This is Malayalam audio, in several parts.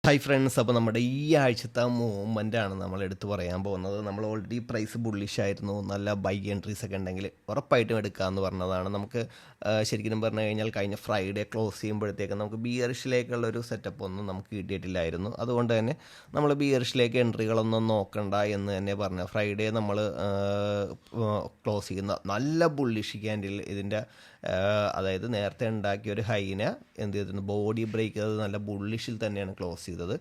ഹായ് ഫ്രണ്ട്സ്, അപ്പോൾ നമ്മുടെ ഈ ആഴ്ചത്തെ മൂവ്മെൻ്റാണ് നമ്മൾ എടുത്തു പറയാൻ പോകുന്നത്. നമ്മൾ ഓൾറെഡി പ്രൈസ് ബുള്ളിഷ് ആയിരുന്നു, നല്ല ബൈ എൻട്രീസ് ഒക്കെ ഉണ്ടെങ്കിൽ ഉറപ്പായിട്ടും എടുക്കാമെന്ന് പറഞ്ഞതാണ്. നമുക്ക് ശരിക്കും പറഞ്ഞു കഴിഞ്ഞാൽ കഴിഞ്ഞ ഫ്രൈഡേ ക്ലോസ് ചെയ്യുമ്പോഴത്തേക്കും നമുക്ക് ബിയറിഷിലേക്കുള്ളൊരു സെറ്റപ്പ് ഒന്നും നമുക്ക് കിട്ടിയിട്ടില്ലായിരുന്നു. അതുകൊണ്ട് തന്നെ നമ്മൾ ബിയറിഷിലേക്ക് എൻട്രികളൊന്നും നോക്കണ്ട എന്ന് തന്നെ പറഞ്ഞു. ഫ്രൈഡേ നമ്മൾ ക്ലോസ് ചെയ്യുന്ന നല്ല ബുള്ളിഷ് ക്യാൻഡിൽ ഇതിൻ്റെ അതായത് നേരത്തെ ഉണ്ടാക്കിയ ഒരു ഹൈനെ എന്ത് ചെയ്തിട്ടുണ്ട്, ബോഡി ബ്രേക്ക് ചെയ്തത് നല്ല ബുള്ളിഷിൽ തന്നെയാണ് ക്ലോസ് ചെയ്തത്.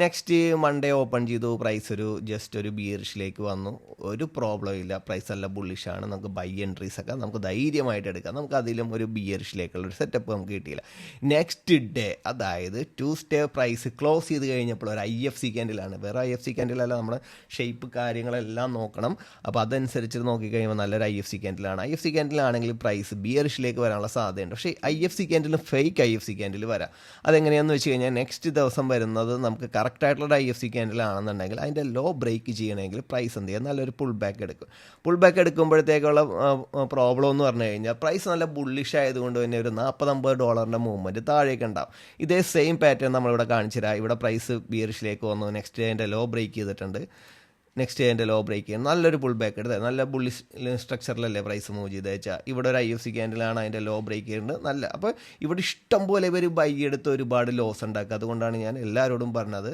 നെക്സ്റ്റ് മൺഡേ ഓപ്പൺ ചെയ്തു, പ്രൈസ് ജസ്റ്റ് ഒരു ബിയറിഷിലേക്ക് വന്നു. ഒരു പ്രോബ്ലം ഇല്ല, പ്രൈസ് നല്ല ബുള്ളിഷാണ്. നമുക്ക് ബൈ എൻട്രീസ് ഒക്കെ നമുക്ക് ധൈര്യമായിട്ട് എടുക്കാം. നമുക്ക് അതിലും ഒരു ബിയറിഷിലേക്കുള്ള ഒരു സെറ്റപ്പ് നമുക്ക് കിട്ടിയില്ല. നെക്സ്റ്റ് ഡേ അതായത് ട്യൂസ്ഡേ പ്രൈസ് ക്ലോസ് ചെയ്ത് കഴിഞ്ഞപ്പോൾ ഒരു IFC ക്യാൻഡിലാണ്. വേറെ IFC ക്യാൻഡിലല്ല, നമ്മുടെ ഷേപ്പ് കാര്യങ്ങളെല്ലാം നോക്കണം. അപ്പോൾ അതനുസരിച്ച് നോക്കിക്കഴിയുമ്പോൾ നല്ലൊരു IFC ക്യാൻഡിലാണ്. IFC ക്യാൻഡിലാണെങ്കിൽ പ്രൈസ് ബിയറിഷിലേക്ക് വരാനുള്ള സാധ്യതയുണ്ട്. പക്ഷേ IFC ക്യാൻഡിലും ഫേക്ക് IFC ക്യാൻഡിൽ വരാം. അതെങ്ങനെയാണെന്ന് വെച്ച് കഴിഞ്ഞാൽ നെക്സ്റ്റ് ദിവസം വരുന്നത് നമുക്ക് കറക്റ്റായിട്ടുള്ള IFC ക്യാൻഡിലാണെന്നുണ്ടെങ്കിൽ അതിൻ്റെ ലോ ബ്രേക്ക് ചെയ്യണമെങ്കിൽ പ്രൈസ് എന്ത് ചെയ്യുക, നല്ലൊരു പുൾ ബാക്ക് എടുക്കും. പുൾ ബാക്ക് എടുക്കുമ്പോഴത്തേക്കുള്ള പ്രോബ്ലം എന്ന് പറഞ്ഞു കഴിഞ്ഞാൽ പ്രൈസ് നല്ല ബുള്ളിഷ് ആയതുകൊണ്ട് തന്നെ ഒരു $40-50 മൂവ്മെൻറ്റ് താഴേക്ക് ഉണ്ടാവും. ഇതേ സെയിം പാറ്റേൺ നമ്മളിവിടെ കാണിച്ചു തരാം. ഇവിടെ പ്രൈസ് ബിയറിഷിലേക്ക് വന്നു, നെക്സ്റ്റ് ഡേ അതിൻ്റെ ലോ ബ്രേക്ക് ചെയ്തിട്ടുണ്ട്. നെക്സ്റ്റ് ഡേ അതിൻ്റെ ലോ ബ്രേക്ക് ചെയ്യും, നല്ലൊരു പുൾ ബാക്ക് എടുത്ത് നല്ല ബുള്ളി സ്ട്രക്ചറിലല്ലേ പ്രൈസ് മൂവ് ചെയ്ത് വെച്ചാൽ. ഇവിടെ ഒരു IFC ക്യാൻഡിലാണ് അതിൻ്റെ ലോ ബ്രേക്ക് ചെയ്യുന്നത് നല്ല. അപ്പോൾ ഇവിടെ ഇഷ്ടം പോലെ ഇവർ ബൈ എടുത്ത് ഒരുപാട് ലോസ് ഉണ്ടാക്കുക. അതുകൊണ്ടാണ് ഞാൻ എല്ലാവരോടും പറഞ്ഞത്,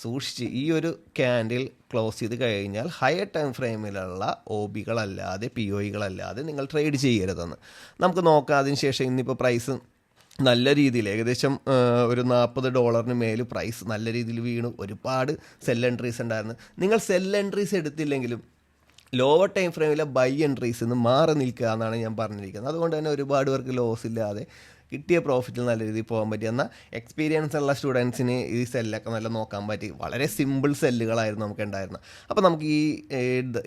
സൂക്ഷിച്ച് ഈ ഒരു ക്യാൻഡിൽ ക്ലോസ് ചെയ്ത് കഴിഞ്ഞാൽ ഹയർ ടൈം ഫ്രെയിമിലുള്ള OBകളല്ലാതെ POEകളല്ലാതെ നിങ്ങൾ ട്രേഡ് ചെയ്യരുതെന്ന്. നമുക്ക് നോക്കാം. അതിനുശേഷം ഇന്നിപ്പോൾ പ്രൈസ് നല്ല രീതിയിൽ ഏകദേശം ഒരു $40 മേൽ പ്രൈസ് നല്ല രീതിയിൽ വീണു. ഒരുപാട് സെൽ എൻട്രീസ് ഉണ്ടായിരുന്നു. നിങ്ങൾ സെൽ എൻട്രീസ് എടുത്തില്ലെങ്കിലും ലോവർ ടൈം ഫ്രെയിമിലെ ബൈ എൻട്രീസ് നിന്ന് മാറി നിൽക്കുക എന്നാണ് ഞാൻ പറഞ്ഞിരിക്കുന്നത്. അതുകൊണ്ട് തന്നെ ഒരുപാട് പേർക്ക് ലോസ് ഇല്ലാതെ കിട്ടിയ പ്രോഫിറ്റിൽ നല്ല രീതിയിൽ പോകാൻ പറ്റി. എന്നാൽ എക്സ്പീരിയൻസ് ഉള്ള സ്റ്റുഡൻസിന് ഈ സെല്ലൊക്കെ നല്ല നോക്കാൻ പറ്റി. വളരെ സിമ്പിൾ സെല്ലുകളായിരുന്നു നമുക്ക് ഉണ്ടായിരുന്നത്. അപ്പോൾ നമുക്ക്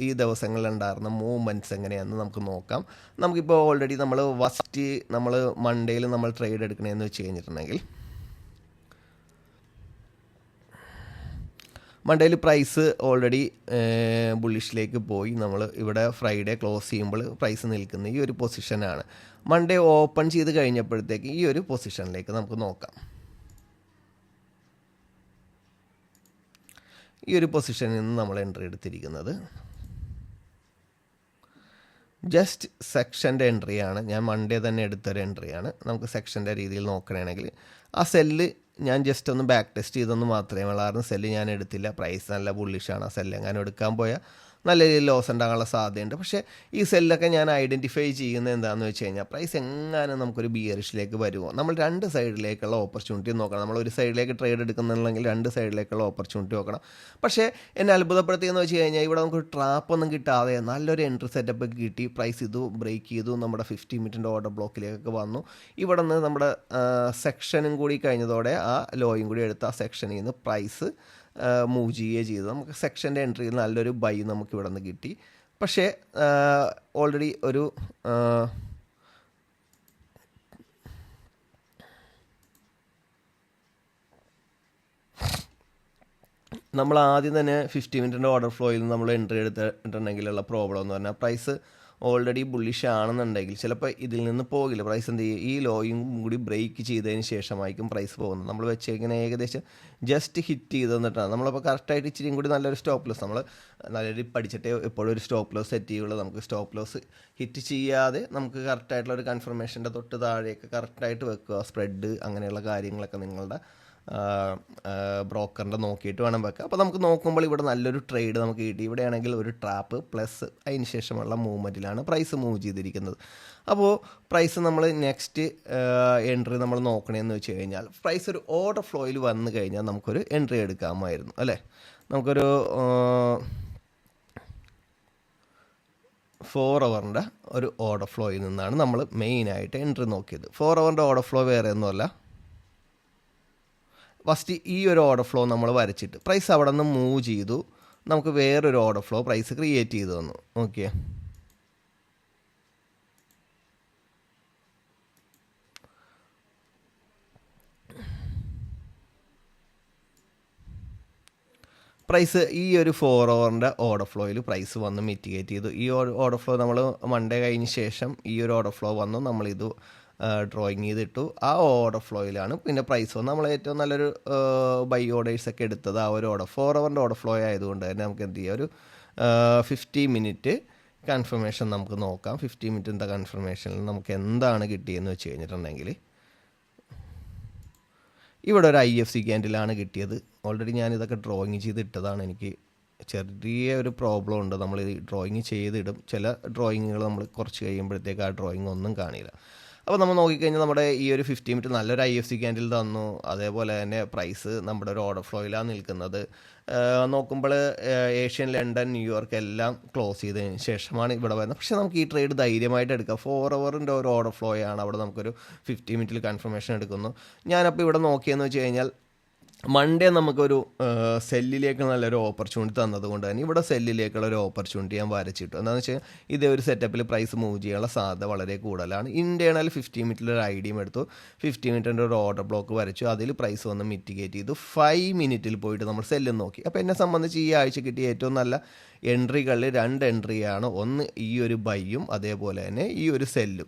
ഈ ദിവസങ്ങളിൽ ഉണ്ടായിരുന്ന മൂവ്മെൻറ്റ്സ് എങ്ങനെയാണെന്ന് നമുക്ക് നോക്കാം. നമുക്കിപ്പോൾ ഓൾറെഡി നമ്മൾ നമ്മൾ മൺഡേയിൽ നമ്മൾ ട്രേഡ് എടുക്കണമെന്ന് വെച്ച് കഴിഞ്ഞിട്ടുണ്ടെങ്കിൽ മൺഡേയിൽ പ്രൈസ് ഓൾറെഡി ബുള്ളിഷിലേക്ക് പോയി. നമ്മൾ ഇവിടെ ഫ്രൈഡേ ക്ലോസ് ചെയ്യുമ്പോൾ പ്രൈസ് നിൽക്കുന്ന ഈ ഒരു പൊസിഷനാണ്. മൺഡേ ഓപ്പൺ ചെയ്ത് കഴിഞ്ഞപ്പോഴത്തേക്ക് ഈ ഒരു പൊസിഷനിലേക്ക് നമുക്ക് നോക്കാം. ഈ ഒരു പൊസിഷനിൽ നിന്ന് നമ്മൾ എൻട്രി എടുത്തിരിക്കുന്നത് ജസ്റ്റ് സെക്ഷൻ്റെ എൻട്രിയാണ്. ഞാൻ മൺഡേ തന്നെ എടുത്തൊരു എൻട്രിയാണ്. നമുക്ക് സെക്ഷൻ്റെ രീതിയിൽ നോക്കണമെങ്കിൽ ആ സെല്ല് ഞാൻ ജസ്റ്റ് ഒന്ന് ബാക്ക് ടെസ്റ്റ് ചെയ്തെന്ന് മാത്രമേ ഉള്ളായിരുന്നു. സെല്ല് ഞാൻ എടുത്തില്ല. പ്രൈസ് നല്ല ബുള്ളിഷാണ്. ആ സെല്ല് എങ്ങാനും എടുക്കാൻ പോയാൽ നല്ല രീതിയിൽ ലോസ് ഉണ്ടാകാനുള്ള സാധ്യതയുണ്ട്. പക്ഷേ ഈ സെല്ലൊക്കെ ഞാൻ ഐഡൻറ്റിഫൈ ചെയ്യുന്നത് എന്താണെന്ന് വെച്ച് കഴിഞ്ഞാൽ പ്രൈസ് എങ്ങാനും നമുക്കൊരു ബിയറിഷിലേക്ക് വരുമോ, നമ്മൾ രണ്ട് സൈഡിലേക്കുള്ള ഓപ്പർച്യൂണിറ്റി നോക്കണം. നമ്മൾ ഒരു സൈഡിലേക്ക് ട്രേഡ് എടുക്കുന്നുണ്ടെങ്കിൽ രണ്ട് സൈഡിലേക്കുള്ള ഓപ്പർച്യൂണിറ്റി നോക്കണം. പക്ഷേ എന്നെ അത്ഭുതപ്പെടുത്തിയെന്ന് വെച്ച് കഴിഞ്ഞാൽ ഇവിടെ നമുക്കൊരു ട്രാപ്പൊന്നും കിട്ടാതെ നല്ലൊരു എൻട്രി സെറ്റപ്പ് കിട്ടി. പ്രൈസ് ഇത് ബ്രേക്ക് ചെയ്തു, നമ്മുടെ 50 മിനിറ്റിൻ്റെ ഓർഡർ ബ്ലോക്കിലേക്കൊക്കെ വന്നു. ഇവിടെ നിന്ന് നമ്മുടെ സെക്ഷനും കൂടി കഴിഞ്ഞതോടെ ആ ലോയും കൂടി എടുത്ത് ആ സെക്ഷനിൽ നിന്ന് പ്രൈസ് മൂവ് ചെയ്യുകയും ചെയ്തു. നമുക്ക് സെക്ഷൻ്റെ എൻട്രിയിൽ നല്ലൊരു ബൈ നമുക്ക് ഇവിടെ നിന്ന് കിട്ടി. പക്ഷേ ഓൾറെഡി ഒരു നമ്മൾ ആദ്യം തന്നെ 50 മിനിറ്റിൻ്റെ ഓർഡർ ഫ്ലോയിൽ നിന്ന് നമ്മൾ എൻട്രി എടുത്തിട്ടുണ്ടെങ്കിലുള്ള പ്രോബ്ലം എന്ന് പറഞ്ഞാൽ പ്രൈസ് ഓൾറെഡി ബുള്ളിഷ് ആണെന്നുണ്ടെങ്കിൽ ചിലപ്പോൾ ഇതിൽ നിന്ന് പോകില്ല. പ്രൈസ് എന്ത് ചെയ്യും, ഈ ലോയും കൂടി ബ്രേക്ക് ചെയ്തതിന് ശേഷമായിരിക്കും പ്രൈസ് പോകുന്നത്. നമ്മൾ വെച്ചേക്കുന്ന ഏകദേശം ജസ്റ്റ് ഹിറ്റ് ചെയ്ത് തന്നിട്ടാണ്. നമ്മളപ്പോൾ കറക്റ്റായിട്ട് ഇച്ചിരിയും കൂടി നല്ലൊരു സ്റ്റോപ്പ് ലോസ്, നമ്മൾ നല്ലൊരു പഠിച്ചിട്ടേ എപ്പോഴും ഒരു സ്റ്റോപ്പ് ലോസ് സെറ്റ് ചെയ്യുള്ളൂ. നമുക്ക് സ്റ്റോപ്പ് ലോസ് ഹിറ്റ് ചെയ്യാതെ നമുക്ക് കറക്റ്റായിട്ടുള്ള ഒരു കൺഫർമേഷൻ്റെ തൊട്ട് താഴെയൊക്കെ കറക്റ്റായിട്ട് വെക്കുക. സ്പ്രെഡ് അങ്ങനെയുള്ള കാര്യങ്ങളൊക്കെ നിങ്ങളുടെ ബ്രോക്കറിൻ്റെ നോക്കിയിട്ട് വേണം വെക്കുക. അപ്പോൾ നമുക്ക് നോക്കുമ്പോൾ ഇവിടെ നല്ലൊരു ട്രേഡ് നമുക്ക് കിട്ടി. ഇവിടെയാണെങ്കിൽ ഒരു ട്രാപ്പ് പ്ലസ് അതിന് ശേഷമുള്ള മൂവ്മെൻറ്റിലാണ് പ്രൈസ് മൂവ് ചെയ്തിരിക്കുന്നത്. അപ്പോൾ പ്രൈസ് നമ്മൾ നെക്സ്റ്റ് എൻട്രി നമ്മൾ നോക്കണമെന്ന് വെച്ച് കഴിഞ്ഞാൽ പ്രൈസ് ഒരു ഓർഡർ ഫ്ലോയിൽ വന്നു കഴിഞ്ഞാൽ നമുക്കൊരു എൻട്രി എടുക്കാമായിരുന്നു അല്ലേ. നമുക്കൊരു 4 ഹവറിൻ്റെ ഒരു ഓർഡർ ഫ്ലോയിൽ നിന്നാണ് നമ്മൾ മെയിനായിട്ട് എൻട്രി നോക്കിയത്. 4 ഹവറിൻ്റെ ഓർഡർ ഫ്ലോ വേറെ ഒന്നുമല്ല. ഫസ്റ്റ് ഈ ഒരു ഓർഡർ ഫ്ലോ നമ്മൾ വരച്ചിട്ട് പ്രൈസ് അവിടെ നിന്ന് മൂവ് ചെയ്തു. നമുക്ക് വേറൊരു ഓർഡർ ഫ്ലോ പ്രൈസ് ക്രിയേറ്റ് ചെയ്തു തന്നു. ഓക്കെ, പ്രൈസ് ഈ ഒരു 4 ഹവറിൻ്റെ ഓർഡർ ഫ്ലോയിൽ പ്രൈസ് വന്ന് മിറ്റിഗേറ്റ് ചെയ്തു. ഈ ഓർഡർ ഫ്ലോ നമ്മൾ മൺഡേ കഴിഞ്ഞ ശേഷം ഈ ഒരു ഓർഡർ ഫ്ലോ വന്നു. നമ്മളിത് ഡ്രോയിങ് ചെയ്തിട്ടു. ആ ഓർഡർ ഫ്ലോയിലാണ് പിന്നെ പ്രൈസ് വന്ന് നമ്മൾ ഏറ്റവും നല്ലൊരു ബൈ ഓർഡേഴ്സൊക്കെ എടുത്തത് ആ ഒരു ഓർഡർ 4 ഹവറിൻ്റെ ഓർഡർ ഫ്ലോ ആയതുകൊണ്ട് തന്നെ നമുക്ക് എന്ത് ചെയ്യാം, ഒരു 50 മിനിറ്റ് കൺഫർമേഷൻ നമുക്ക് നോക്കാം. 50 മിനിറ്റിൻ്റെ കൺഫർമേഷനിൽ നമുക്ക് എന്താണ് കിട്ടിയെന്ന് വെച്ച് കഴിഞ്ഞിട്ടുണ്ടെങ്കിൽ ഇവിടെ ഒരു IFC ക്യാൻഡിലാണ് കിട്ടിയത്. ഓൾറെഡി ഞാനിതൊക്കെ ഡ്രോയിങ് ചെയ്തിട്ടതാണ്. എനിക്ക് ചെറിയ ഒരു പ്രോബ്ലം ഉണ്ട്. നമ്മൾ ഈ ഡ്രോയിങ് ചെയ്തിടും, ചില ഡ്രോയിങ്ങുകൾ നമ്മൾ കുറച്ച് കഴിയുമ്പോഴത്തേക്ക് ആ ഡ്രോയിങ് ഒന്നും കാണില്ല. അപ്പോൾ നമ്മൾ നോക്കിക്കഴിഞ്ഞാൽ നമ്മുടെ ഈ ഒരു 50 മിനിറ്റ് നല്ലൊരു IFC ക്യാൻഡിൽ തന്നു. അതേപോലെ തന്നെ പ്രൈസ് നമ്മുടെ ഒരു ഓർഡർ ഫ്ലോയിലാണ് നിൽക്കുന്നത്. നോക്കുമ്പോൾ ഏഷ്യൻ, ലണ്ടൻ, ന്യൂയോർക്ക് എല്ലാം ക്ലോസ് ചെയ്തതിന് ശേഷമാണ് ഇവിടെ വരുന്നത്. പക്ഷേ നമുക്ക് ഈ ട്രേഡ് ധൈര്യമായിട്ട് എടുക്കാം. 4 ഹവറിൻ്റെ ഒരു ഓർഡർ ഫ്ലോ ആണ്. അവിടെ നമുക്കൊരു 50 മിനിറ്റിൽ കൺഫർമേഷൻ എടുക്കുന്നു. ഞാനപ്പോൾ ഇവിടെ നോക്കിയെന്ന് വെച്ച് കഴിഞ്ഞാൽ മൺഡേ നമുക്കൊരു സെല്ലിലേക്ക് നല്ലൊരു ഓപ്പർച്യൂണിറ്റി തന്നതുകൊണ്ട് തന്നെ ഇവിടെ സെല്ലിലേക്കുള്ള ഒരു ഓപ്പർച്യൂണിറ്റി ഞാൻ വരച്ചിട്ടു. എന്താണെന്ന് വെച്ചാൽ ഇതേ ഒരു സെറ്റപ്പിൽ പ്രൈസ് മൂവ് ചെയ്യാനുള്ള സാധ്യത വളരെ കൂടുതലാണ്. ഇൻറ്റേണൽ 50 മിനിറ്റിലൊരു ഐഡിയം എടുത്തു, 50 മിനിറ്റിൻ്റെ ഒരു ഓർഡർ ബ്ലോക്ക് വരച്ചു. അതിൽ പ്രൈസ് വന്ന് മിറ്റിഗേറ്റ് ചെയ്തു. 5 മിനിറ്റിൽ പോയിട്ട് നമ്മൾ സെല്ലും നോക്കി. അപ്പോൾ എന്നെ സംബന്ധിച്ച് ഈ ആഴ്ച കിട്ടിയ ഏറ്റവും നല്ല എൻട്രികളിൽ 2 എൻട്രിയാണ്. ഒന്ന് ഈ ഒരു ബൈയും അതേപോലെ തന്നെ ഈ ഒരു സെല്ലും.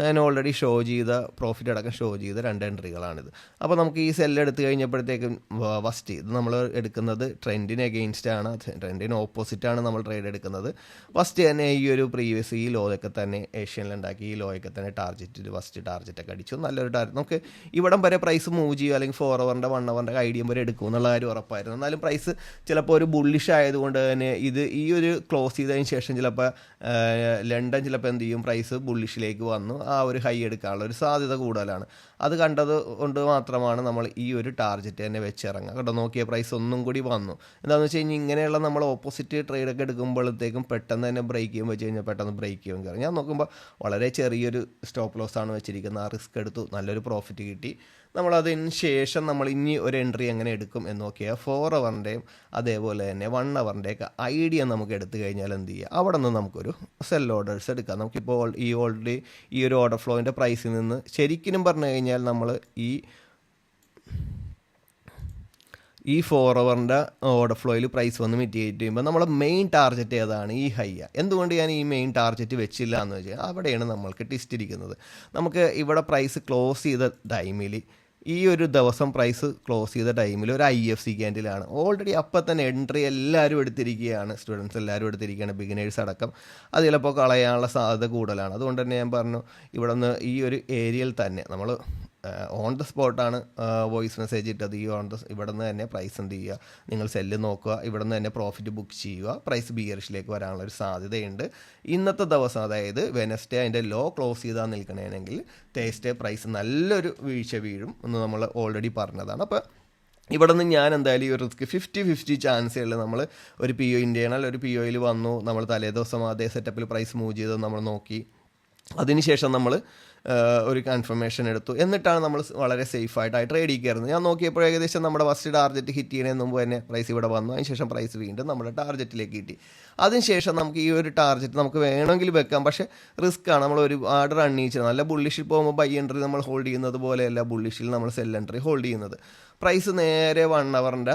ഞാൻ ഓൾറെഡി ഷോ ചെയ്ത പ്രോഫിറ്റ് അടക്കം ഷോ ചെയ്ത 2 എൻട്രികളാണിത്. അപ്പോൾ നമുക്ക് ഈ സെല്ല് എടുത്തു കഴിഞ്ഞപ്പോഴത്തേക്കും ഫസ്റ്റ് ഇത് നമ്മൾ എടുക്കുന്നത് ട്രെൻഡിന് എഗെയിൻസ്റ്റ് ആണ്, ട്രെൻഡിന് ഓപ്പോസിറ്റാണ് നമ്മൾ ട്രേഡ് എടുക്കുന്നത്. ഫസ്റ്റ് തന്നെ ഈ ഒരു പ്രീവിയസ് ഈ ലോയൊക്കെ തന്നെ ഏഷ്യനിലുണ്ടാക്കി ഈ ലോയൊക്കെ തന്നെ ഫസ്റ്റ് ടാർജറ്റൊക്കെ അടിച്ചു. നല്ലൊരു ടാർജറ്റ്. നമുക്ക് ഇവിടം വരെ പ്രൈസ് മൂവ് ചെയ്യും, അല്ലെങ്കിൽ 4 ഹവറിൻ്റെ 1 ഹവറിൻ്റെ ഐഡിയം വരെ എടുക്കും എന്നുള്ള കാര്യം ഉറപ്പായിരുന്നു. എന്നാലും പ്രൈസ് ചിലപ്പോൾ ഒരു ബുള്ളിഷ് ആയതുകൊണ്ട് തന്നെ ഈ ഒരു ക്ലോസ് ചെയ്തതിന് ശേഷം ചിലപ്പോൾ ലണ്ടൻ ചിലപ്പോൾ എന്ത് ചെയ്യും, പ്രൈസ് ബുള്ളിഷിലേക്ക് വന്നു ആ ഒരു ഹൈ എടുക്കാനുള്ള ഒരു സാധ്യത കൂടുതലാണ്. അത് കണ്ടത് കൊണ്ട് മാത്രമാണ് നമ്മൾ ഈ ഒരു ടാർജറ്റ് തന്നെ വെച്ചിറങ്ങുക. കേട്ടോ, നോക്കിയ പ്രൈസ് ഒന്നും കൂടി വന്നു. എന്താണെന്ന് വെച്ച് കഴിഞ്ഞാൽ ഇങ്ങനെയുള്ള നമ്മൾ ഓപ്പോസിറ്റ് ട്രേഡൊക്കെ എടുക്കുമ്പോഴത്തേക്കും പെട്ടെന്ന് തന്നെ ബ്രേക്ക് ചെയ്യുമ്പോൾ വെച്ച് കഴിഞ്ഞാൽ പെട്ടെന്ന് ബ്രേക്ക് ചെയ്യും കയറും. ഞാൻ നോക്കുമ്പോൾ വളരെ ചെറിയൊരു സ്റ്റോപ്പ് ലോസ് ആണ് വെച്ചിരിക്കുന്നത്. ആ റിസ്ക് എടുത്തു, നല്ലൊരു പ്രോഫിറ്റ് കിട്ടി. നമ്മളതിന് ശേഷം നമ്മൾ ഇനി ഒരു എൻട്രി എങ്ങനെ എടുക്കും എന്ന് നോക്കിയാൽ 4 ഹവറിൻ്റെയും അതേപോലെ തന്നെ 1 ഹവറിൻ്റെയൊക്കെ ഐഡിയ നമുക്ക് എടുത്തു കഴിഞ്ഞാൽ എന്ത് ചെയ്യുക, അവിടെ നിന്ന് നമുക്കൊരു സെൽ ഓർഡേഴ്സ് എടുക്കാം. നമുക്കിപ്പോൾ ഓൾറെഡി ഈ ഒരു ഓർഡർ ഫ്ലോയിൻ്റെ പ്രൈസിൽ നിന്ന് ശരിക്കും പറഞ്ഞു കഴിഞ്ഞാൽ നമ്മൾ ഈ 4 ഹവറിൻ്റെ ഓർഡർ ഫ്ലോയിൽ പ്രൈസ് വന്ന് മിറ്റിഗേറ്റ് ചെയ്യുമ്പോൾ നമ്മളെ മെയിൻ ടാർഗറ്റ് ഏതാണ്? ഈ ഹൈയാണ്. എന്തുകൊണ്ട് ഞാൻ ഈ മെയിൻ ടാർഗറ്റ് വെച്ചില്ല എന്ന് വെച്ചാൽ അവിടെയാണ് നമ്മൾക്ക് ട്വിസ്റ്റ് ഇരിക്കുന്നത്. നമുക്ക് ഇവിടെ പ്രൈസ് ക്ലോസ് ചെയ്ത ടൈമിൽ ഈ ഒരു ദിവസം പ്രൈസ് ക്ലോസ് ചെയ്ത ടൈമിൽ ഒരു IFC ക്യാൻഡിലാണ്. ഓൾറെഡി അപ്പം തന്നെ എൻട്രി എല്ലാവരും എടുത്തിരിക്കുകയാണ്, സ്റ്റുഡൻസ് എല്ലാവരും എടുത്തിരിക്കുകയാണ്, ബിഗിനേഴ്സ് അടക്കം. അത് ചിലപ്പോൾ കളയാനുള്ള സാധ്യത കൂടുതലാണ്. അതുകൊണ്ട് തന്നെ ഞാൻ പറഞ്ഞു, ഇവിടെ നിന്ന് ഈ ഒരു ഏരിയയിൽ തന്നെ നമ്മൾ ഓൺ ദ സ്പോട്ടാണ് വോയിസ് മെസ്സേജ് ഇട്ടത്. ഇവിടെ നിന്ന് തന്നെ പ്രൈസ് എന്ത് ചെയ്യുക, നിങ്ങൾ സെല്ല് നോക്കുക, ഇവിടെ നിന്ന് തന്നെ പ്രോഫിറ്റ് ബുക്ക് ചെയ്യുക. പ്രൈസ് ബിയറിഷിലേക്ക് വരാനുള്ള ഒരു സാധ്യതയുണ്ട്. ഇന്നത്തെ ദിവസം, അതായത് വെനസ്ഡേ അതിൻ്റെ ലോ ക്ലോസ് ചെയ്താൽ നിൽക്കണമെങ്കിൽ തേസ്ഡേ പ്രൈസ് നല്ലൊരു വീഴ്ച വീഴും എന്ന് നമ്മൾ ഓൾറെഡി പറഞ്ഞതാണ്. അപ്പോൾ ഇവിടെ നിന്ന് ഞാൻ എന്തായാലും ഈ ഒരു റിസ്ക് 50-50 ചാൻസുകൾ നമ്മൾ ഒരു PO ഇൻറ്റേണൽ ഒരു POയിൽ വന്നു. നമ്മൾ തലേ ദിവസം അതേ സെറ്റപ്പിൽ പ്രൈസ് മൂവ് ചെയ്ത് നമ്മൾ നോക്കി. അതിനുശേഷം നമ്മൾ ഒരു കൺഫർമേഷൻ എടുത്തു. എന്നിട്ടാണ് നമ്മൾ വളരെ സേഫായിട്ട് ട്രേഡ് കയറുന്നത്. ഞാൻ നോക്കിയപ്പോൾ ഏകദേശം നമ്മുടെ ഫസ്റ്റ് ടാർഗറ്റ് ഹിറ്റ് ചെയ്യുന്നതിന് മുമ്പ് തന്നെ പ്രൈസ് ഇവിടെ വന്നു. അതിനുശേഷം പ്രൈസ് വീണ്ടും നമ്മുടെ ടാർഗറ്റിലേക്ക് കിട്ടി. അതിനുശേഷം നമുക്ക് ഈ ഒരു ടാർഗറ്റ് നമുക്ക് വേണമെങ്കിൽ വെക്കാം, പക്ഷേ റിസ്ക് ആണ്. നമ്മൾ ഒരുപാട് റൺ ചെയ്ത് നല്ല ബുള്ളിഷിൽ പോകുമ്പോൾ ബൈ എൻട്രി നമ്മൾ ഹോൾഡ് ചെയ്യുന്നത് പോലെയല്ല ബുള്ളിഷിൽ നമ്മൾ സെൽ എൻട്രി ഹോൾഡ് ചെയ്യുന്നത്. പ്രൈസ് നേരെ 1 ഹവറിൻ്റെ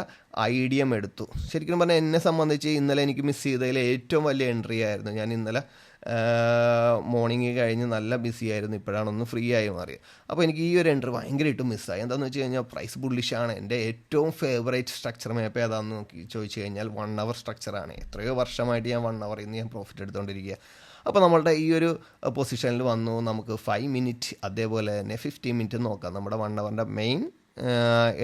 ഐഡിയം എടുത്തു. ശരിക്കും പറഞ്ഞാൽ എന്നെ സംബന്ധിച്ച് ഇന്നലെ എനിക്ക് മിസ് ചെയ്തതിൽ ഏറ്റവും വലിയ എൻട്രി ആയിരുന്നു. ഞാൻ ഇന്നലെ മോർണിംഗ് കഴിഞ്ഞ് നല്ല ബിസി ആയിരുന്നു, ഇപ്പോഴാണ് ഒന്ന് ഫ്രീ ആയി മാറിയത്. അപ്പോൾ എനിക്ക് ഈ ഒരു എൻട്രി ഭയങ്കരമായിട്ട് മിസ്സായി. എന്താണെന്ന് വെച്ച് കഴിഞ്ഞാൽ പ്രൈസ് ബുള്ളിഷാണ്. എൻ്റെ ഏറ്റവും ഫേവറേറ്റ് സ്ട്രക്ചർ മാപ്പ് ഏതാണെന്ന് ചോദിച്ചു കഴിഞ്ഞാൽ 1 ഹവർ സ്ട്രക്ചറാണ്. എത്രയോ വർഷമായിട്ട് ഞാൻ 1 ഹവറിൽ നിന്ന് ഞാൻ പ്രോഫിറ്റ് എടുത്തുകൊണ്ടിരിക്കുക. അപ്പോൾ നമ്മളുടെ ഈ ഒരു പൊസിഷനിൽ വന്നു. നമുക്ക് 5 മിനിറ്റ് അതേപോലെ തന്നെ 50 മിനിറ്റ് നോക്കാം. നമ്മുടെ 1 ഹവറിൻ്റെ മെയിൻ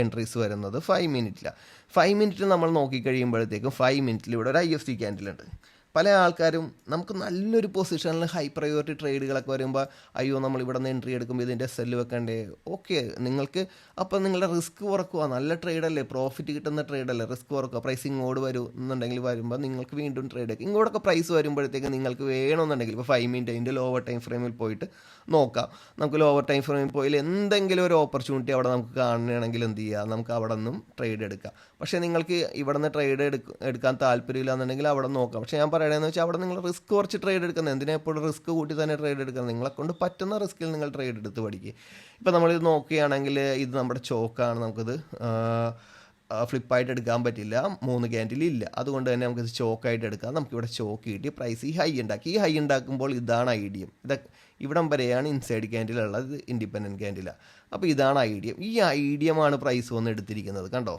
എൻട്രീസ് വരുന്നത് 5 മിനിറ്റിലാണ്. 5 മിനിറ്റിൽ നമ്മൾ നോക്കിക്കഴിയുമ്പോഴത്തേക്കും 5 മിനിറ്റിൽ ഇവിടെ ഒരു IFC ക്യാൻഡിലുണ്ട്. പല ആൾക്കാരും നമുക്ക് നല്ലൊരു പൊസിഷനിൽ ഹൈ പ്രയോറിറ്റി ട്രേഡുകളൊക്കെ വരുമ്പോൾ അയ്യോ നമ്മൾ ഇവിടെ നിന്ന് എൻട്രി എടുക്കുമ്പോൾ ഇതിൻ്റെ സെല്ല് വെക്കണ്ടേ, ഓക്കെ നിങ്ങൾക്ക് അപ്പം നിങ്ങളുടെ റിസ്ക് കുറക്കുക. നല്ല ട്രേഡല്ലേ, പ്രോഫിറ്റ് കിട്ടുന്ന ട്രേഡല്ലേ, റിസ്ക് കുറക്കുക. പ്രൈസ് ഇങ്ങോട്ട് വരും എന്നുണ്ടെങ്കിൽ വരുമ്പോൾ നിങ്ങൾക്ക് വീണ്ടും ട്രേഡ് എടുക്കും. ഇങ്ങോട്ടൊക്കെ പ്രൈസ് വരുമ്പോഴത്തേക്ക് നിങ്ങൾക്ക് വേണമെന്നുണ്ടെങ്കിൽ ഇപ്പോൾ 5 മിനിറ്റ് അതിൻ്റെ ലോവർ ടൈം ഫ്രെയിമിൽ പോയിട്ട് നോക്കാം. നമുക്ക് ലോവർ ടൈം ഫ്രെയിമിൽ പോയി എന്തെങ്കിലും ഒരു ഓപ്പർച്യൂണിറ്റി അവിടെ നമുക്ക് കാണുകയാണെങ്കിൽ എന്ത് ചെയ്യുക, നമുക്ക് അവിടെ നിന്നും ട്രേഡ് എടുക്കാം. പക്ഷേ നിങ്ങൾക്ക് ഇവിടെ നിന്ന് ട്രേഡ് എടുക്കാൻ താല്പര്യമില്ല എന്നുണ്ടെങ്കിൽ അവിടെ നോക്കാം. പക്ഷേ ഞാൻ പറയണതെന്ന് വെച്ചാൽ അവിടെ നിങ്ങൾ റിസ്ക് കുറച്ച് ട്രേഡ് എടുക്കുന്നത്, എന്തിനാ എപ്പോഴും റിസ്ക് കൂട്ടി തന്നെ ട്രേഡ് എടുക്കുന്നത്? നിങ്ങളെ കൊണ്ട് പറ്റുന്ന റിസ്കിൽ നിങ്ങൾ ട്രേഡ് എടുത്ത് പഠിക്കുക. ഇപ്പോൾ നമ്മളിത് നോക്കുകയാണെങ്കിൽ ഇത് നമ്മുടെ ചോക്കാണ്. നമുക്കിത് ഫ്ലിപ്പായിട്ട് എടുക്കാൻ പറ്റില്ല, 3 ക്യാൻഡിൽ ഇല്ല. അതുകൊണ്ട് തന്നെ നമുക്കിത് ചോക്കായിട്ട് എടുക്കാം. നമുക്കിവിടെ ചോക്ക് കിട്ടി, പ്രൈസ് ഈ ഹൈ ഉണ്ടാക്കി. ഈ ഹൈ ഉണ്ടാക്കുമ്പോൾ ഇതാണ് ഐഡിയം. ഇവിടം വരെയാണ് ഇൻസൈഡ് ക്യാൻഡിലുള്ളത്, ഇൻഡിപെൻഡൻറ്റ് ക്യാൻഡിലാണ്. അപ്പോൾ ഇതാണ് ഐഡിയം. ഈ ഐഡിയമാണ് പ്രൈസ് വന്ന് എടുത്തിരിക്കുന്നത്, കണ്ടോ?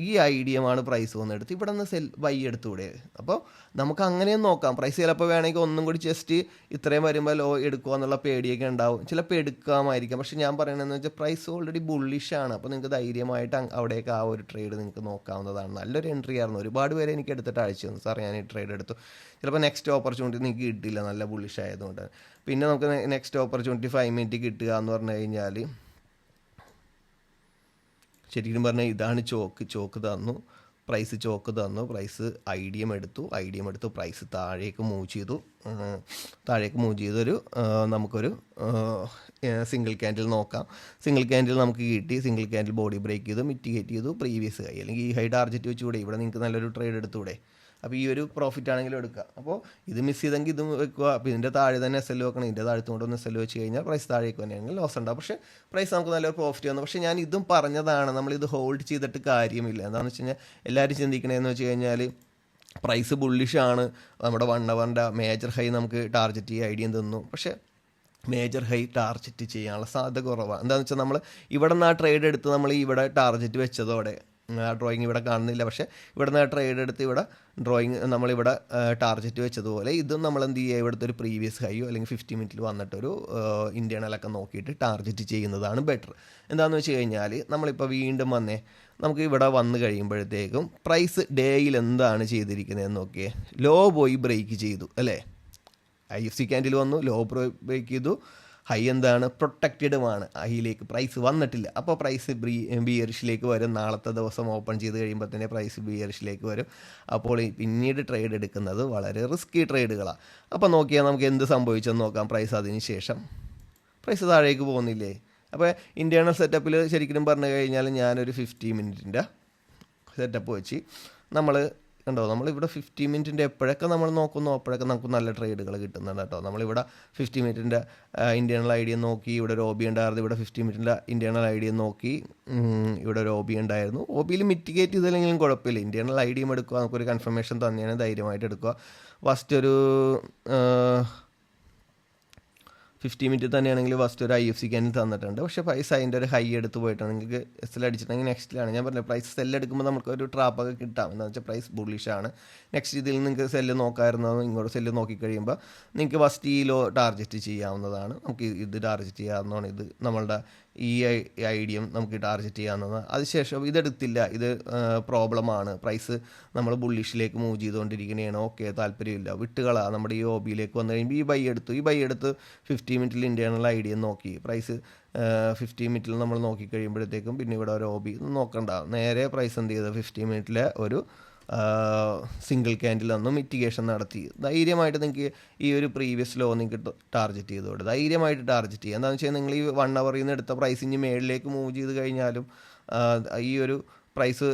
ഈ ഐഡിയമാണ് പ്രൈസ് വന്നെടുത്ത് ഇവിടെ നിന്ന് ബൈ എടുത്തൂടെ. അപ്പോൾ നമുക്ക് അങ്ങനെയും നോക്കാം. പ്രൈസ് ചിലപ്പോൾ വേണമെങ്കിൽ ഒന്നും കൂടി ജസ്റ്റ് ഇത്രയും വരുമ്പോൾ ലോ എടുക്കുക എന്നുള്ള പേടിയൊക്കെ ഉണ്ടാവും, ചിലപ്പോൾ എടുക്കാമായിരിക്കാം. പക്ഷേ ഞാൻ പറയണതെന്ന് വെച്ചാൽ പ്രൈസ് ഓൾറെഡി ബുള്ളിഷാണ്. അപ്പോൾ നിങ്ങൾക്ക് ധൈര്യമായിട്ട് അവിടേക്ക് ആ ഒരു ട്രേഡ് നിങ്ങൾക്ക് നോക്കാവുന്നതാണ്. നല്ലൊരു എൻട്രി ആയിരുന്നു. ഒരുപാട് പേരെ എനിക്ക് എടുത്തിട്ട് അയച്ചു തന്നു, സാർ ഞാൻ ഈ ട്രേഡ് എടുത്തു. ചിലപ്പോൾ നെക്സ്റ്റ് ഓപ്പർച്യൂണിറ്റി നിങ്ങൾക്ക് കിട്ടില്ല, നല്ല ബുള്ളിഷ് ആയതുകൊണ്ട്. പിന്നെ നമുക്ക് നെക്സ്റ്റ് ഓപ്പർച്യൂണിറ്റി 5 മിനിറ്റ് കിട്ടുക എന്ന് പറഞ്ഞു കഴിഞ്ഞാൽ ശരിക്കും പറഞ്ഞാൽ ഇതാണ് ചോക്ക് തന്നു, പ്രൈസ് ചോക്ക് തന്നു, പ്രൈസ് ഐഡിയം എടുത്തു, പ്രൈസ് താഴേക്ക് മൂവ് ചെയ്തൊരു നമുക്കൊരു സിംഗിൾ ക്യാൻഡിൽ നോക്കാം. സിംഗിൾ ക്യാൻഡിൽ നമുക്ക് കിട്ടി. സിംഗിൾ ക്യാൻഡിൽ ബോഡി ബ്രേക്ക് ചെയ്തു, മിറ്റിഗേറ്റ് ചെയ്തു, പ്രീവിയസ് ഹൈ അല്ലെങ്കിൽ ഈ ഹൈ ടാർജറ്റ് വെച്ചുകൂടെ. ഇവിടെ നിങ്ങൾക്ക് നല്ലൊരു ട്രേഡ് എടുത്തൂടെ. അപ്പോൾ ഈ ഒരു പ്രോഫിറ്റ് ആണെങ്കിലും എടുക്കുക. അപ്പോൾ ഇത് മിസ് ചെയ്തെങ്കിൽ ഇതും വെക്കുക. അപ്പോൾ ഇതിൻ്റെ താഴെ തന്നെ SL വെക്കണം. ഇതിൻ്റെ താഴത്ത് കൊണ്ടൊന്ന് SL വെച്ച് കഴിഞ്ഞാൽ പ്രൈസ് താഴേക്ക് തന്നെയാണെങ്കിൽ ലോസ് ഉണ്ടാവും. പക്ഷേ പ്രൈസ് നമുക്ക് നല്ലൊരു പ്രോഫിറ്റ് വന്നു. പക്ഷേ ഞാൻ ഇതും പറഞ്ഞതാണ്, നമ്മളിത് ഹോൾഡ് ചെയ്തിട്ട് കാര്യമില്ല. എന്താണെന്ന് വെച്ച് കഴിഞ്ഞാൽ എല്ലാവരും ചിന്തിക്കണതെന്ന് വെച്ച് കഴിഞ്ഞാൽ പ്രൈസ് ബുള്ളിഷാണ്, നമ്മുടെ 1 അവറിൻ്റെ മേജർ ഹൈ നമുക്ക് ടാർഗറ്റ് ചെയ്യുക ഐഡിയ തന്നു. പക്ഷേ മേജർ ഹൈ ടാർഗറ്റ് ചെയ്യാനുള്ള സാധ്യത കുറവാണ്. എന്താണെന്ന് വെച്ചാൽ നമ്മൾ ഇവിടെ നിന്ന് ആ ട്രേഡ് എടുത്ത് നമ്മൾ ഇവിടെ ടാർഗറ്റ് വെച്ചതോടെ ആ ഡ്രോയിങ് ഇവിടെ കാണുന്നില്ല. പക്ഷേ ഇവിടെ നിന്ന് ട്രേഡ് എടുത്ത് ഇവിടെ ഡ്രോയിങ് നമ്മളിവിടെ ടാർഗറ്റ് വെച്ചതുപോലെ ഇതും നമ്മൾ എന്ത് ചെയ്യുക, ഇവിടുത്തെ ഒരു പ്രീവിയസ് ഹൈയോ അല്ലെങ്കിൽ 50 മിനിറ്റിൽ വന്നിട്ടൊരു ഇൻറ്റേണലൊക്കെ നോക്കിയിട്ട് ടാർഗറ്റ് ചെയ്യുന്നതാണ് ബെറ്റർ. എന്താണെന്ന് വെച്ച് കഴിഞ്ഞാൽ നമ്മളിപ്പോൾ വീണ്ടും നമുക്ക് ഇവിടെ വന്നു കഴിയുമ്പോഴത്തേക്കും പ്രൈസ് ഡേയിൽ എന്താണ് ചെയ്തിരിക്കുന്നതെന്ന് നോക്കിയേ. ലോ പോയി ബ്രേക്ക് ചെയ്തു അല്ലേ, IFC ക്യാൻഡിൽ വന്നു, ലോ ബ്രേക്ക് ചെയ്തു. ഹൈ എന്താണ്, പ്രൊട്ടക്റ്റഡുമാണ്, ഹൈയിലേക്ക് പ്രൈസ് വന്നിട്ടില്ല. അപ്പോൾ പ്രൈസ് ബിയറിഷിലേക്ക് വരും. നാളത്തെ ദിവസം ഓപ്പൺ ചെയ്ത് കഴിയുമ്പോൾ തന്നെ പ്രൈസ് ബിയറിഷിലേക്ക് വരും. അപ്പോൾ പിന്നീട് ട്രേഡ് എടുക്കുന്നത് വളരെ റിസ്കി ട്രേഡുകളാണ്. അപ്പോൾ നോക്കിയാൽ നമുക്ക് എന്ത് സംഭവിച്ചെന്ന് നോക്കാം. പ്രൈസ് അതിന് ശേഷം പ്രൈസ് താഴേക്ക് പോകുന്നില്ലേ. അപ്പോൾ ഇൻറ്റേർണൽ സെറ്റപ്പിൽ ശരിക്കും പറഞ്ഞു കഴിഞ്ഞാൽ ഞാനൊരു 50 മിനിറ്റിൻ്റെ സെറ്റപ്പ് വെച്ച് കണ്ടോ, നമ്മളിവിടെ 50 മിനിറ്റിൻ്റെ എപ്പോഴൊക്കെ നമ്മൾ നോക്കുന്നു അപ്പോഴൊക്കെ നമുക്ക് നല്ല ട്രേഡുകൾ കിട്ടുന്നുണ്ട് കേട്ടോ. നമ്മളിവിടെ 50 മിനിറ്റിൻ്റെ ഇൻറ്റേർണൽ ഐഡിയ നോക്കി, ഇവിടെ ഒരു OB ഉണ്ടായിരുന്നു. ഇവിടെ 50 മിനിറ്റിൻ്റെ ഇൻറ്റേർണൽ ഐഡിയ നോക്കി, ഇവിടെ ഒരു OB ഉണ്ടായിരുന്നു. OBയിൽ മിറ്റിഗേറ്റ് ചെയ്തില്ലെങ്കിലും കുഴപ്പമില്ല. ഇൻറ്റേർണൽ ഐഡിയം എടുക്കുക, നമുക്കൊരു കൺഫർമേഷൻ തന്നെയാണ്, ധൈര്യമായിട്ട് എടുക്കുക. ഫസ്റ്റ് ഒരു 50 മിനിറ്റ് തന്നെയാണെങ്കിൽ ഫസ്റ്റ് ഒരു IFC ക്യാൻഡിൽ തന്നിട്ടുണ്ട്. പക്ഷേ പ്രൈസ് അതിൻ്റെ ഒരു ഹൈ എടുത്ത് പോയിട്ടാണെങ്കിൽ SL അടിച്ചിട്ടുണ്ടെങ്കിൽ നെക്സ്റ്റിലാണ്. ഞാൻ പറഞ്ഞത് പ്രൈസ് സെല്ല് എടുക്കുമ്പോൾ നമുക്ക് ഒരു ട്രാപ്പൊക്കെ കിട്ടാം. എന്താണെന്ന് വെച്ചാൽ പ്രൈസ് ബുള്ളിഷാണ്. നെക്സ്റ്റ് ഇതിൽ നിങ്ങൾക്ക് സെല്ല് നോക്കാമായിരുന്നു, ഇങ്ങോട്ട് സെല്ല് നോക്കിക്കഴിയുമ്പോൾ നിങ്ങൾക്ക് ഫസ്റ്റ് ഈ ലോ ടാർഗറ്റ് ചെയ്യാവുന്നതാണ്. നമുക്ക് ഇത് ടാർഗറ്റ് ചെയ്യാവുന്നതാണ്. ഇത് നമ്മളുടെ ഈ ഐഡിയം നമുക്ക് ടാർഗറ്റ് ചെയ്യാവുന്നതാണ്. അതിനുശേഷം ഇതെടുത്തില്ല, ഇത് പ്രോബ്ലമാണ്, പ്രൈസ് നമ്മൾ ബുള്ളിഷിലേക്ക് മൂവ് ചെയ്തുകൊണ്ടിരിക്കുന്നതാണ്, ഓക്കെ താല്പര്യമില്ല, വിട്ടുകളാ. നമ്മുടെ ഈ OBയിലേക്ക് വന്നു കഴിയുമ്പോൾ ഈ ബൈ എടുത്ത് 50 മിനിറ്റിൽ ഇൻറ്റേർണൽ ഐഡിയ നോക്കി, പ്രൈസ് 50 മിനിറ്റിൽ നമ്മൾ നോക്കി കഴിയുമ്പോഴത്തേക്കും പിന്നെ ഇവിടെ ഒരു OB നോക്കണ്ട, നേരെ പ്രൈസ് എന്ത് ചെയ്ത് 50 മിനിറ്റിലെ ഒരു സിംഗിൾ ക്യാൻഡിൽ ഒന്നും മിറ്റിഗേഷൻ നടത്തി. ധൈര്യമായിട്ട് നിങ്ങൾക്ക് ഈ ഒരു പ്രീവിയസ് ലോ നിങ്ങൾക്ക് ടാർഗറ്റ് ചെയ്തോട് ധൈര്യമായിട്ട് ടാർഗറ്റ് ചെയ്യുക. എന്താണെന്ന് വെച്ചാൽ നിങ്ങൾ ഈ 1 അവറിൽ നിന്ന് എടുത്ത പ്രൈസ് ഇനി മേളിലേക്ക് മൂവ് ചെയ്ത് കഴിഞ്ഞാലും ഈ ഒരു പ്രൈസ്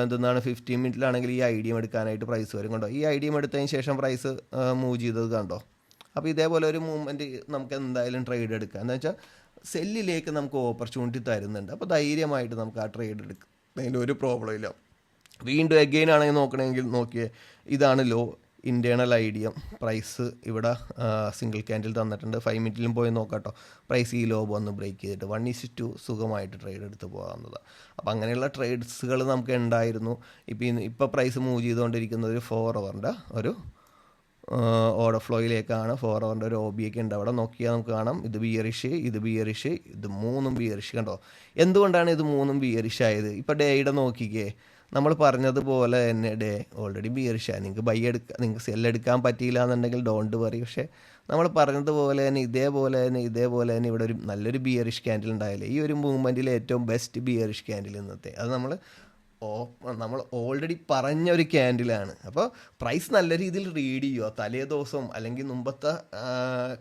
എന്തെന്നാണ് 50 മിനിറ്റിലാണെങ്കിൽ ഈ ഐഡിയം എടുക്കാനായിട്ട് പ്രൈസ് വരും. കണ്ടോ, ഈ ഐഡിയം എടുത്തതിന് ശേഷം പ്രൈസ് മൂവ് ചെയ്തത് കണ്ടോ. അപ്പോൾ ഇതേപോലെ ഒരു മൂവ്മെൻറ്റ് നമുക്ക് എന്തായാലും ട്രേഡ് എടുക്കാം. എന്താ വെച്ചാൽ സെല്ലിലേക്ക് നമുക്ക് ഓപ്പർച്യൂണിറ്റി തരുന്നുണ്ട്. അപ്പോൾ ധൈര്യമായിട്ട് നമുക്ക് ആ ട്രേഡ് എടുക്കാം, അതിൻ്റെ ഒരു പ്രോബ്ലം ഇല്ല. വീണ്ടും എഗെയിൻ ആണെങ്കിൽ നോക്കണമെങ്കിൽ നോക്കിയേ, ഇതാണ് ലോ ഇൻറ്റേർണൽ ഐഡിയം. പ്രൈസ് ഇവിടെ സിംഗിൾ ക്യാൻഡിൽ തന്നിട്ടുണ്ട്. 5 മിനിറ്റിലും പോയി നോക്കാട്ടോ, പ്രൈസ് ഈ ലോ വന്ന് ബ്രേക്ക് ചെയ്തിട്ട് 1:2 സുഖമായിട്ട് ട്രേഡ് എടുത്ത് പോകാവുന്നതാണ്. അപ്പോൾ അങ്ങനെയുള്ള ട്രേഡ്സുകൾ നമുക്ക് ഉണ്ടായിരുന്നു. ഇപ്പോൾ പ്രൈസ് മൂവ് ചെയ്തുകൊണ്ടിരിക്കുന്നത് ഒരു 4 അവറിൻ്റെ ഒരു ഓർഡർ ഫ്ലോയിലേക്കാണ്. 4 അവറിൻ്റെ ഒരു OB ഒക്കെ ഉണ്ട്. അവിടെ നോക്കിയാൽ നമുക്ക് കാണാം, ഇത് ബിയറിഷ്, ഇത് 3 ബിയറിഷ്. കണ്ടോ, എന്തുകൊണ്ടാണ് ഇത് 3 ബിയറിഷ് ആയത്? ഇപ്പോൾ ഡേയുടെ നോക്കിക്കേ, നമ്മൾ പറഞ്ഞതുപോലെ തന്നെ ഡേ ഓൾറെഡി ബിയറിഷാണ്. നിങ്ങൾക്ക് നിങ്ങൾക്ക് സെല്ലെടുക്കാൻ പറ്റിയില്ല എന്നുണ്ടെങ്കിൽ ഡോണ്ട് വറി. പക്ഷേ നമ്മൾ പറഞ്ഞതുപോലെ തന്നെ ഇതേപോലെ തന്നെ ഇവിടെ ഒരു നല്ലൊരു ബിയറിഷ് ക്യാൻഡിൽ ഉണ്ടായില്ലേ. ഈ ഒരു മൂവ്മെൻറ്റിൽ ഏറ്റവും ബെസ്റ്റ് ബിയറിഷ് ക്യാൻഡിൽ ഇന്നത്തെ അത് നമ്മൾ ഓ നമ്മൾ ഓൾറെഡി പറഞ്ഞ ഒരു ക്യാൻഡിലാണ്. അപ്പോൾ പ്രൈസ് നല്ല രീതിയിൽ റീഡ് ചെയ്യുക. തലേ ദിവസം അല്ലെങ്കിൽ മുമ്പത്തെ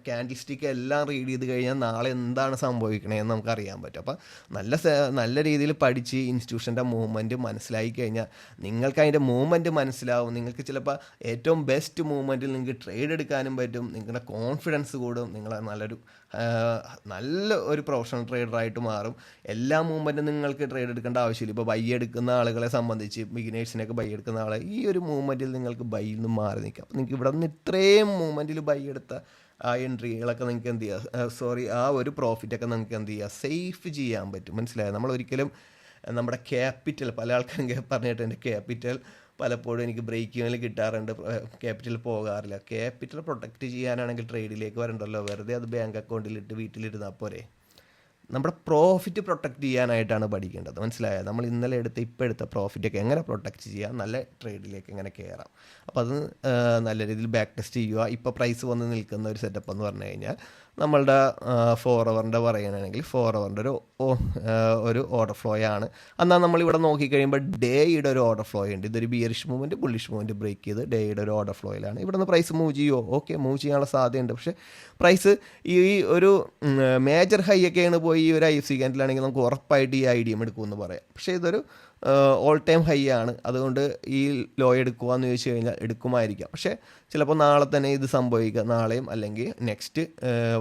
ക്യാൻഡിൽ സ്റ്റിക്ക് എല്ലാം റീഡ് ചെയ്ത് കഴിഞ്ഞാൽ നാളെ എന്താണ് സംഭവിക്കണതെന്ന് നമുക്ക് അറിയാൻ പറ്റും. അപ്പോൾ നല്ല രീതിയിൽ പഠിച്ച് ഇൻസ്റ്റിറ്റ്യൂഷൻ്റെ മൂവ്മെൻറ്റ് മനസ്സിലാക്കി കഴിഞ്ഞാൽ നിങ്ങൾക്ക് അതിൻ്റെ മൂവ്മെൻറ്റ് മനസ്സിലാവും. നിങ്ങൾക്ക് ചിലപ്പോൾ ഏറ്റവും ബെസ്റ്റ് മൂവ്മെൻറ്റിൽ നിങ്ങൾക്ക് ട്രേഡ് എടുക്കാനും പറ്റും. നിങ്ങളുടെ കോൺഫിഡൻസ് കൂടും. നിങ്ങളെ നല്ല ഒരു പ്രൊഫഷണൽ ട്രേഡറായിട്ട് മാറും. എല്ലാ മൂവ്മെൻറ്റും നിങ്ങൾക്ക് ട്രേഡ് എടുക്കേണ്ട ആവശ്യമില്ല. ഇപ്പോൾ ബൈ എടുക്കുന്ന ആളുകളെ സംബന്ധിച്ച്, ബിഗിനേഴ്സിനൊക്കെ ബൈ എടുക്കുന്ന ആളെ ഈ ഒരു മൂവ്മെൻറ്റിൽ നിങ്ങൾക്ക് ബൈയിൽ നിന്ന് മാറി നിൽക്കാം. അപ്പോൾ നിങ്ങൾക്ക് ഇവിടെ നിന്ന് ഇത്രയും മൂവ്മെൻറ്റിൽ ബൈ എടുത്ത ആ എൻട്രികളൊക്കെ നിങ്ങൾക്ക് എന്ത് ചെയ്യുക, ആ ഒരു പ്രോഫിറ്റൊക്കെ നിങ്ങൾക്ക് എന്ത് ചെയ്യുക, സേഫ് ചെയ്യാൻ പറ്റും. മനസ്സിലായോ? നമ്മളൊരിക്കലും നമ്മുടെ ക്യാപിറ്റൽ, പല ആൾക്കാരും പറഞ്ഞിട്ട് എൻ്റെ ക്യാപിറ്റൽ പലപ്പോഴും എനിക്ക് ബ്രേക്കിങ്ങിൽ കിട്ടാറുണ്ട്, ക്യാപിറ്റൽ പോകാറില്ല. ക്യാപിറ്റൽ പ്രൊട്ടക്റ്റ് ചെയ്യാനാണെങ്കിൽ ട്രേഡിലേക്ക് വരണ്ടല്ലോ, വെറുതെ അത് ബാങ്ക് അക്കൗണ്ടിലിട്ട് വീട്ടിലിരുന്നാൽ പോരെ. നമ്മുടെ പ്രോഫിറ്റ് പ്രൊട്ടക്റ്റ് ചെയ്യാനായിട്ടാണ് പഠിക്കേണ്ടത്. മനസ്സിലായോ? നമ്മൾ ഇന്നലെ ഇപ്പോൾ എടുത്ത പ്രോഫിറ്റൊക്കെ എങ്ങനെ പ്രൊട്ടക്റ്റ് ചെയ്യാം, നല്ല ട്രേഡിലേക്ക് എങ്ങനെ കയറാം. അപ്പോൾ അത് നല്ല രീതിയിൽ ബാക്ക് ടെസ്റ്റ് ചെയ്യുക. ഇപ്പോൾ പ്രൈസ് വന്ന് നിൽക്കുന്ന ഒരു സെറ്റപ്പ് എന്ന് പറഞ്ഞു കഴിഞ്ഞാൽ നമ്മളുടെ 4 ഹവറിൻ്റെ പറയുകയാണെങ്കിൽ 4 ഹവറിൻ്റെ ഒരു ഓർഡർ ഫ്ലോ ആണ്. എന്നാൽ നമ്മളിവിടെ നോക്കിക്കഴിയുമ്പോൾ ഡേയുടെ ഒരു ഓർഡർ ഫ്ലോ ഉണ്ട്. ഇതൊരു bearish movement, bullish movement break ചെയ്ത് ഡേയുടെ ഒരു ഓർഡർ ഫ്ലോയിലാണ്. ഇവിടെ നിന്ന് പ്രൈസ് മൂവ് ചെയ്യുമോ? ഓക്കെ, മൂവ് ചെയ്യാനുള്ള സാധ്യതയുണ്ട്. പക്ഷേ പ്രൈസ് ഈ ഒരു മേജർ ഹൈ ഒക്കെയാണ് പോയി ഈ ഒരു IFC ക്യാൻഡിലാണെങ്കിൽ നമുക്ക് ഉറപ്പായിട്ട് ഈ IDM എടുക്കുമെന്ന് പറയാം. പക്ഷേ ഇതൊരു ഓൾ ടൈം ഹൈ ആണ്. അതുകൊണ്ട് ഈ ലോ എടുക്കുവാന്ന് ചോദിച്ചു കഴിഞ്ഞാൽ എടുക്കുമായിരിക്കാം. പക്ഷേ ചിലപ്പോൾ നാളെ തന്നെ ഇത് സംഭവിക്കുക, നാളെയും അല്ലെങ്കിൽ നെക്സ്റ്റ്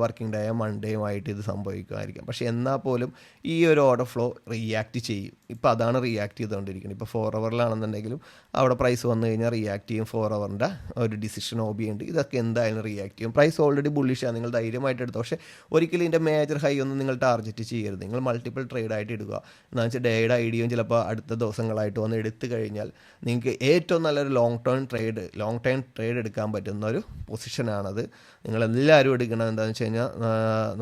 വർക്കിംഗ് ഡേ മൺഡേയും ആയിട്ട് ഇത് സംഭവിക്കുമായിരിക്കാം. പക്ഷേ എന്നാൽ പോലും ഈ ഒരു ഓർഡർ ഫ്ലോ റിയാക്ട് ചെയ്യും. ഇപ്പോൾ അതാണ് റിയാക്ട് ചെയ്തുകൊണ്ടിരിക്കുന്നത്. ഇപ്പോൾ 4 ഹവറിലാണെന്നുണ്ടെങ്കിലും അവിടെ പ്രൈസ് വന്നു കഴിഞ്ഞാൽ റിയാക്ട് ചെയ്യും. 4 ഹവറിൻ്റെ ഒരു ഡിസിഷൻ OB ഉണ്ട്. ഇതൊക്കെ എന്തായാലും റിയാക്ട് ചെയ്യും. പ്രൈസ് ഓൾറെഡി ബുള്ളിഷാണ്, നിങ്ങൾ ധൈര്യമായിട്ട് എടുത്തോ. പക്ഷേ ഒരിക്കലും ഇതിൻ്റെ മേജർ ഹൈ ഒന്നും നിങ്ങൾ ടാർഗറ്റ് ചെയ്യരുത്. നിങ്ങൾ മൾട്ടിപ്പിൾ ട്രേഡായിട്ട് എടുക്കുക. എന്താണെന്ന് വെച്ചാൽ ഡേയുടെ ഐഡിയയും ചിലപ്പോൾ അടുത്ത ദിവസങ്ങളായിട്ട് വന്ന് എടുത്തു കഴിഞ്ഞാൽ നിങ്ങൾക്ക് ഏറ്റവും നല്ലൊരു ലോങ് ടേം ട്രേഡ് എടുക്കാൻ പറ്റുന്ന ഒരു പൊസിഷനാണത്. നിങ്ങളെല്ലാവരും എടുക്കണം. എന്താണെന്ന് വെച്ച് കഴിഞ്ഞാൽ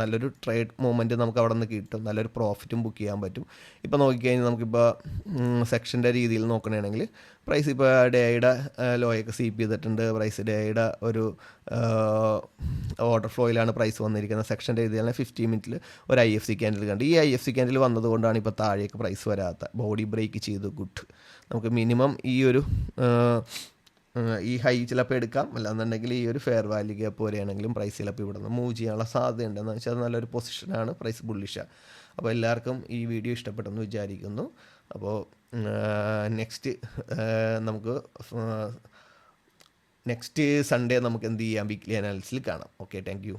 നല്ലൊരു ട്രേഡ് മൂവ്മെൻറ്റ് നമുക്ക് അവിടെ നിന്ന് കിട്ടും. നല്ലൊരു പ്രോഫിറ്റും ബുക്ക് ചെയ്യാൻ പറ്റും. ഇപ്പോൾ നോക്കിക്കഴിഞ്ഞാൽ നമുക്കിപ്പോൾ സെക്ഷൻ്റെ രീതിയിൽ നോക്കണമെങ്കിൽ പ്രൈസ് ഇപ്പോൾ ഡേയുടെ ലോയൊക്കെ CP ചെയ്തിട്ടുണ്ട്. പ്രൈസ് ഡേയുടെ ഒരു ഓർഡർ ഫ്ലോയിലാണ് പ്രൈസ് വന്നിരിക്കുന്നത്. സെക്ഷൻ്റെ രീതിയിൽ 15 മിനിറ്റിൽ ഒരു IFC ക്യാൻഡിൽ കണ്ട്. ഈ IFC ക്യാൻഡിൽ വന്നതുകൊണ്ടാണ് ഇപ്പോൾ താഴേക്ക് പ്രൈസ് വരാത്ത. ബോഡി ബ്രേക്ക് ചെയ്തു, ഗുഡ്. നമുക്ക് മിനിമം ഈ ഹൈ ചിലപ്പോൾ എടുക്കാം. അല്ലാന്നുണ്ടെങ്കിൽ ഈ ഒരു ഫെയർ വാല്യൂ ഗ്യാപ്പ് വരെയാണെങ്കിലും പ്രൈസ് ചിലപ്പോൾ ഇവിടെ നിന്ന് മൂവ് ചെയ്യാനുള്ള സാധ്യതയുണ്ട്. എന്ന് വെച്ചാൽ നല്ലൊരു പൊസിഷനാണ്, പ്രൈസ് ബുള്ളിഷാണ്. അപ്പോൾ എല്ലാവർക്കും ഈ വീഡിയോ ഇഷ്ടപ്പെട്ടെന്ന് വിചാരിക്കുന്നു. അപ്പോൾ നെക്സ്റ്റ് സൺഡേ നമുക്ക് എന്ത് ചെയ്യാം, വീക്ക്ലി അനാലിസിൽ കാണാം. Okay, thank you.